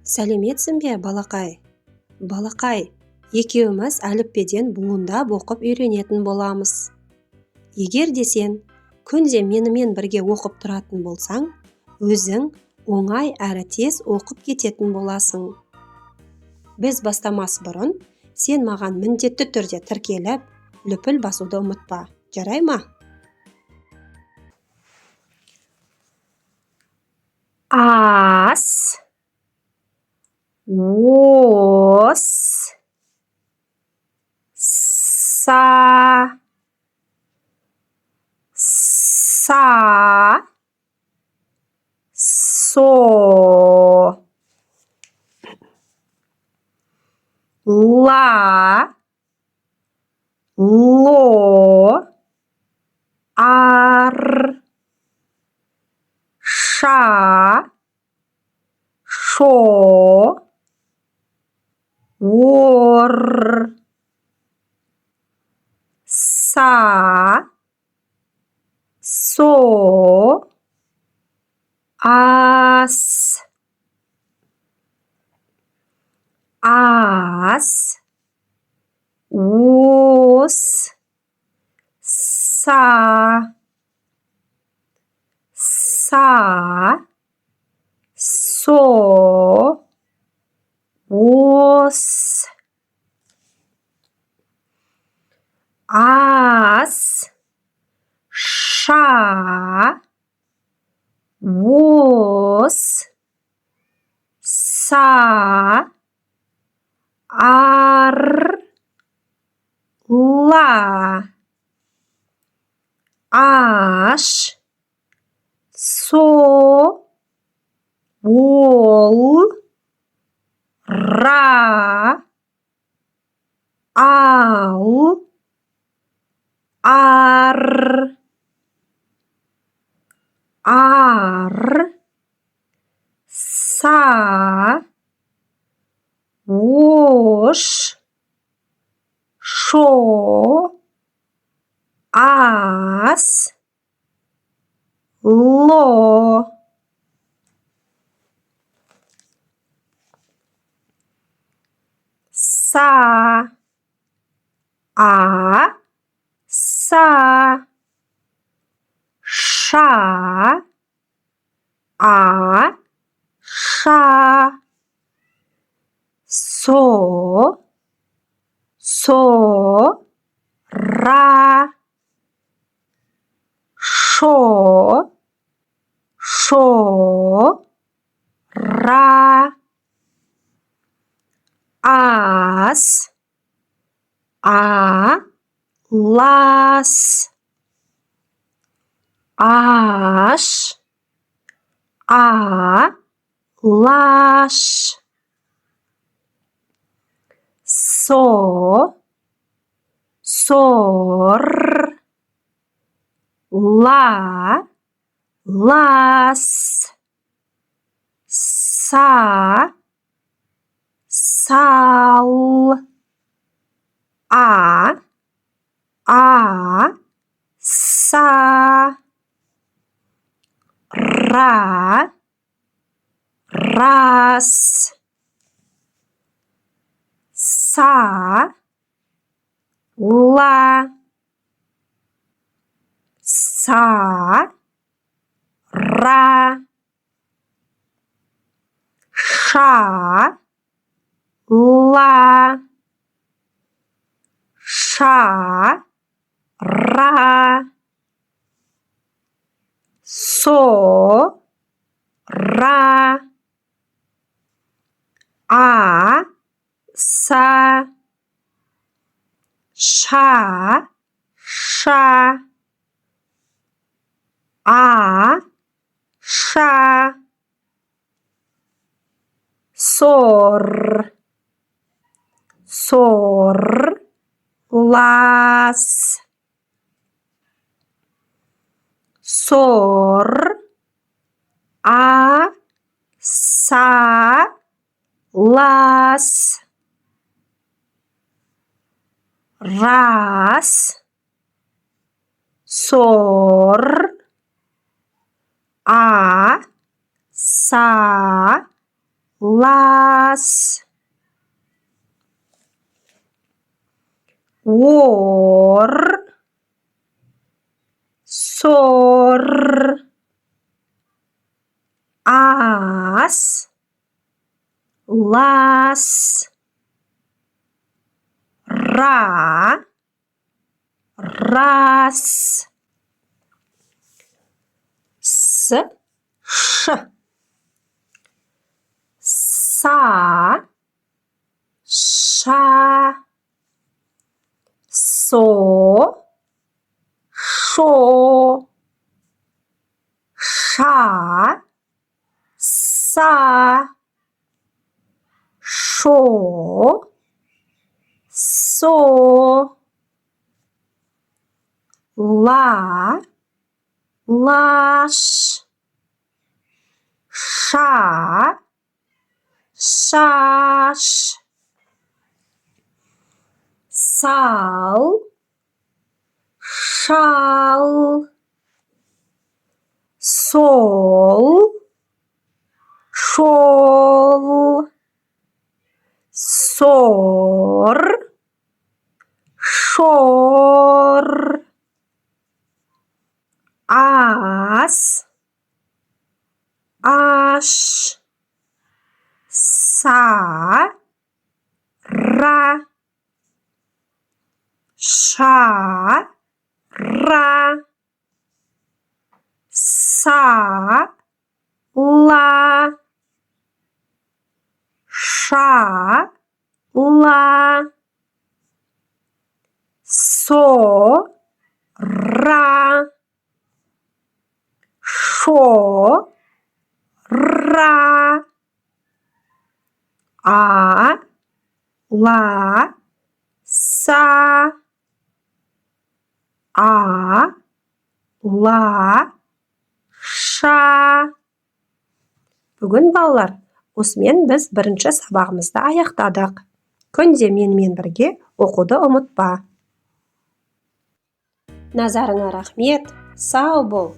Сәлеметсің бе, балақай? Балақай, екеуміз әліппеден буындап оқып үйренетін боламыз. Егер де сен күнде менімен бірге оқып тұратын болсаң, өзің оңай әрі тез оқып кететін боласың. Біз бастамас бұрын, сен маған міндетті түрде тіркеліп, лүпіл басуды ұмытпа. Жарай ма? Ас, ос, са, со, ла, ло, ар, ша, шо, ор, са, со, ас, ос, са, со, ос, ас, ша, ос, са, ар, ла, аш, со, ол, ра, ал, ар, са, ош, шо, ас, ло. Са, са, ша, ша, со, ра, шо, ра, ас, лас, аш, лаш, со, сор, ла, лас, са, сал, са, ра, рас, са, ла, са, ра, ша, ла, ша, ра, со, ра, са, ша, ша, сор, лас, сор, са, лас, рас, сор, са, лас, ор, сор, ас, лас, ра, раз, с, ш, са, ша, со, шо, ша, са, шо, со, ла, лаш, ша, шаш, сал, шал, сол, шол, сор, шор, ас, аш, са, ра, ша, ра, са, ла, ша, ла, со, ра, шо, ра, а, ла, са, а, ла, ша. Бүгін балалар, осымен біз бірінші сабағымызды аяқтадық. Күнде менімен бірге оқуды ұмытпа. Назарыңа рахмет, сау бол.